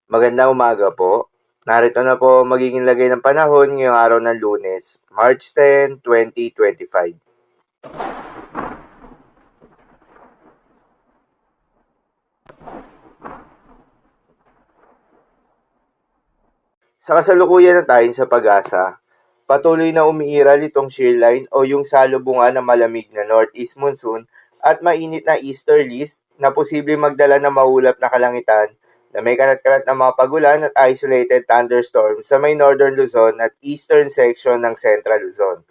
Magandang umaga po. Narito na po ang magiging lagay ng panahon ngayong araw ng Lunes, March 10, 2025. Sa kasalukuyan na tayo sa pag-asa, patuloy na umiiral itong shear line o yung salubungan ng malamig na northeast monsoon at mainit na easterlies na posibleng magdala ng maulap na kalangitan na may kalat-kalat na mga pagulan at isolated thunderstorms sa may northern Luzon at eastern section ng central Luzon.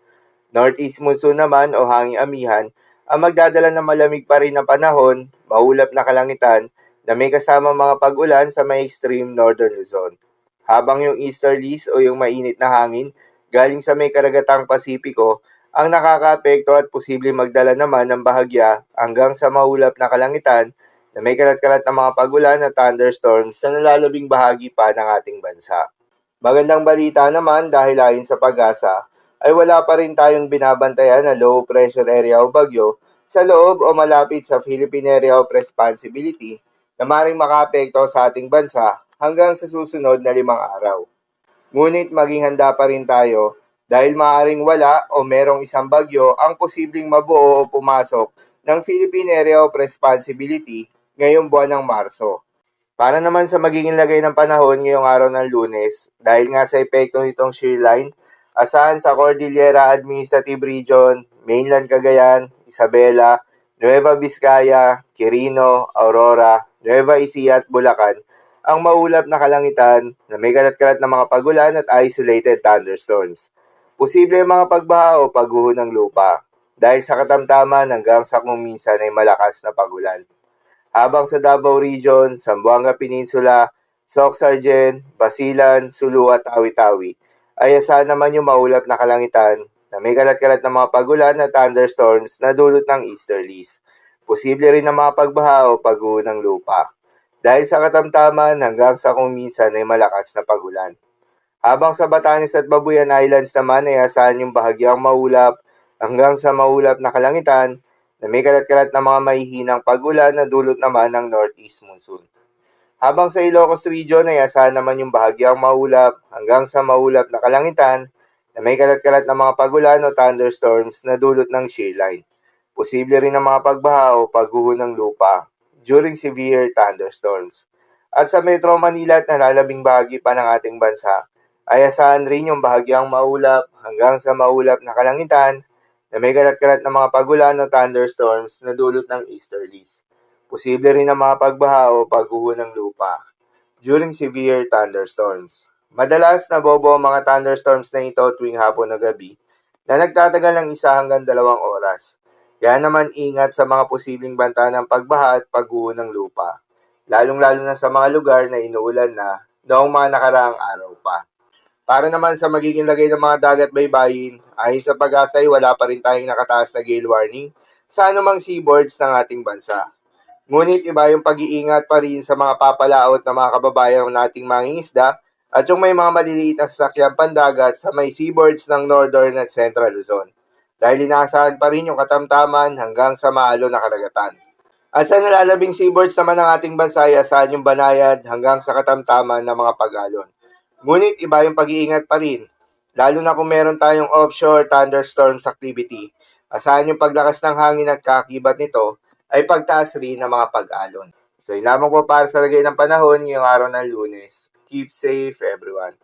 Northeast monsoon naman o hanging amihan ang magdadala ng malamig pa rin na panahon, maulap na kalangitan na may kasama mga pag-ulan sa may extreme northern Luzon. Habang yung easterlies o yung mainit na hangin galing sa may karagatang Pasipiko ang nakakaapekto at posibleng magdala naman ng bahagya hanggang sa maulap na kalangitan na may kalat-kalat na mga pagulan at thunderstorms sa nalalabing bahagi pa ng ating bansa. Magandang balita naman dahil ayon sa Pag-asa ay wala pa rin tayong binabantayan na low pressure area o bagyo sa loob o malapit sa Philippine Area of Responsibility na maring makaapekto sa ating bansa hanggang sa susunod na 5 araw. Ngunit maging handa pa rin tayo dahil maaaring wala o merong isang bagyo ang posibleng mabuo o pumasok ng Philippine Area of Responsibility ngayong buwan ng Marso. Para naman sa magiging lagay ng panahon ngayong araw ng Lunes, dahil nga sa epekto nitong shear line, asahan sa Cordillera Administrative Region, Mainland Cagayan, Isabela, Nueva Vizcaya, Quirino, Aurora, Nueva Ecija at Bulacan ang maulap na kalangitan na may kalat-kalat na mga pagulan at isolated thunderstorms. Posible ang mga pagbaha o pagguho ng lupa dahil sa katamtaman hanggang sa kung minsan ay malakas na pagulan. Habang sa Davao Region, Zamboanga Peninsula, Soc-Sargen, Basilan, Sulu at Tawi-Tawi ay asahan naman yung maulap na kalangitan na may kalat-kalat na mga pagulan at thunderstorms na dulot ng easterlies. Posible rin ang mga pagbaha o pagguho ng lupa dahil sa katamtaman hanggang sa kung minsan ay malakas na pagulan. Habang sa Batanes at Babuyan Islands naman ay asahan yung bahagyang maulap hanggang sa maulap na kalangitan na may kalat-kalat na mga mahihinang pag-ulan na dulot naman ng northeast monsoon. Habang sa Ilocos Region ay asahan naman yung bahagyang maulap hanggang sa maulap na kalangitan na may kalat-kalat na mga pag-ulan o thunderstorms na dulot ng shear line. Posible rin ang mga pagbaha o pagguho ng lupa during severe thunderstorms. At sa Metro Manila at nalalabing bahagi pa ng ating bansa, ay asahan rin yung bahagyang maulap hanggang sa maulap na kalangitan na may kalat-kalat na mga pagulan o thunderstorms na dulot ng easterlies. Posible rin ang mga pagbaha o pagguho ng lupa during severe thunderstorms. Madalas nabobo ang mga thunderstorms na ito tuwing hapon o gabi na nagtatagal ng 1 hanggang 2 oras. Kaya naman ingat sa mga posibleng banta ng pagbaha at pagguho ng lupa, lalong-lalo na sa mga lugar na inuulan na noong mga nakaraang araw pa. Para naman sa magiging lagay ng mga dagat baybayin, ayon sa Pag-asa ay wala pa rin tayong nakataas na gale warning sa anumang seaboards ng ating bansa. Ngunit iba yung pag-iingat pa rin sa mga papalaot ng mga kababayan nating mangingisda at yung may mga maliliit na sasakyang pandagat sa may seaboards ng Northern at Central Luzon. Dahil inaasahan pa rin yung katamtaman hanggang sa maalon na karagatan. At sa nalalabing seaboards naman ng ating bansa ay asahan yung banayad hanggang sa katamtaman ng mga pag-alon. Ngunit iba yung pag-iingat pa rin, lalo na kung meron tayong offshore thunderstorms activity. Asahan yung paglakas ng hangin at kakibat nito ay pagtaas rin ng mga pag-alon. So yun lamang po para sa lagay ng panahon ngayong araw ng Lunes. Keep safe everyone.